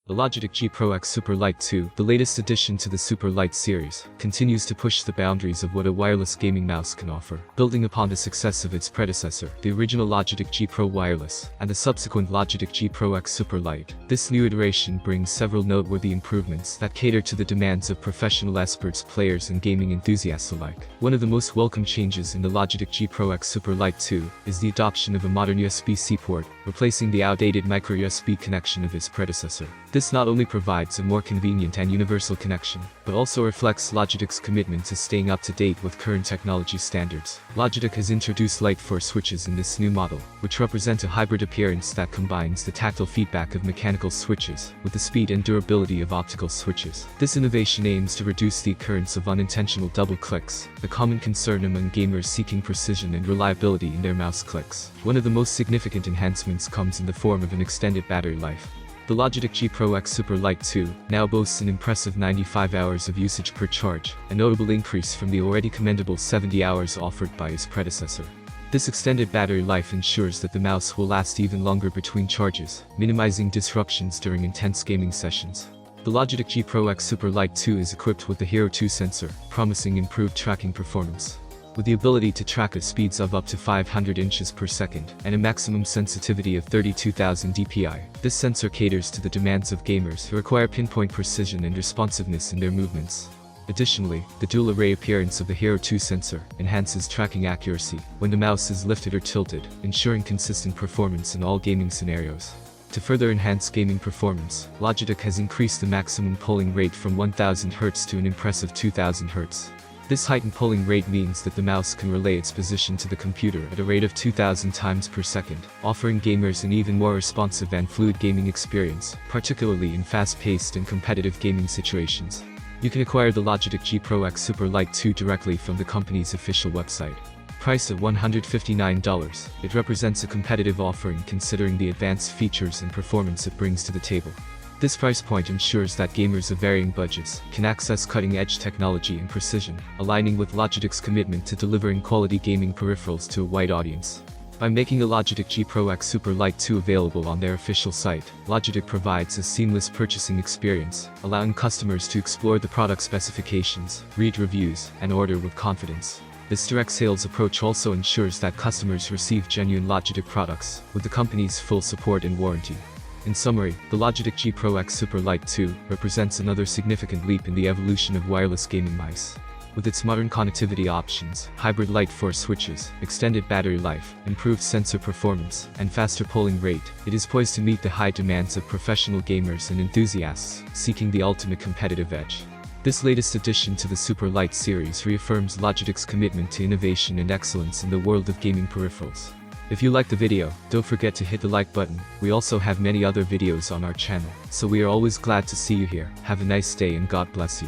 The Logitech G Pro X Super Lite 2, the latest addition to the Super Lite series, continues to push the boundaries of what a wireless gaming mouse can offer. Building upon the success of its predecessor, the original Logitech G Pro Wireless, and the subsequent Logitech G Pro X Super Lite, this new iteration brings several noteworthy improvements that cater to the demands of professional experts, players, and gaming enthusiasts alike. One of the most welcome changes in the Logitech G Pro X Super Lite 2 is the adoption of a modern USB-C port, replacing the outdated micro USB connection of its predecessor. This not only provides a more convenient and universal connection, but also reflects Logitech's commitment to staying up to date with current technology standards. Logitech has introduced Light Force switches in this new model, which represent a hybrid appearance that combines the tactile feedback of mechanical switches with the speed and durability of optical switches. This innovation aims to reduce the occurrence of unintentional double clicks, a common concern among gamers seeking precision and reliability in their mouse clicks. One of the most significant enhancements comes in the form of an extended battery life. The Logitech G Pro X Super Lite 2 now boasts an impressive 95 hours of usage per charge, a notable increase from the already commendable 70 hours offered by its predecessor. This extended battery life ensures that the mouse will last even longer between charges, minimizing disruptions during intense gaming sessions. The Logitech G Pro X Super Lite 2 is equipped with the Hero 2 sensor, promising improved tracking performance. With the ability to track at speeds of up to 500 inches per second and a maximum sensitivity of 32,000 dpi, this sensor caters to the demands of gamers who require pinpoint precision and responsiveness in their movements. Additionally, the dual array appearance of the Hero 2 sensor enhances tracking accuracy when the mouse is lifted or tilted, ensuring consistent performance in all gaming scenarios. To further enhance gaming performance, Logitech has increased the maximum polling rate from 1000 Hz to an impressive 2000 Hz. This heightened polling rate means that the mouse can relay its position to the computer at a rate of 2000 times per second, offering gamers an even more responsive and fluid gaming experience, particularly in fast-paced and competitive gaming situations. You can acquire the Logitech G Pro X Super Lite 2 directly from the company's official website. Priced at $159, it represents a competitive offering considering the advanced features and performance it brings to the table. This price point ensures that gamers of varying budgets can access cutting-edge technology and precision, aligning with Logitech's commitment to delivering quality gaming peripherals to a wide audience. By making the Logitech G Pro X Super Lite 2 available on their official site, Logitech provides a seamless purchasing experience, allowing customers to explore the product specifications, read reviews, and order with confidence. This direct sales approach also ensures that customers receive genuine Logitech products, with the company's full support and warranty. In summary, the Logitech G Pro X Super Lite 2 represents another significant leap in the evolution of wireless gaming mice. With its modern connectivity options, hybrid Light Force switches, extended battery life, improved sensor performance, and faster polling rate, it is poised to meet the high demands of professional gamers and enthusiasts seeking the ultimate competitive edge. This latest addition to the Super Lite series reaffirms Logitech's commitment to innovation and excellence in the world of gaming peripherals. If you liked the video, don't forget to hit the like button. We also have many other videos on our channel, so we are always glad to see you here. Have a nice day and God bless you.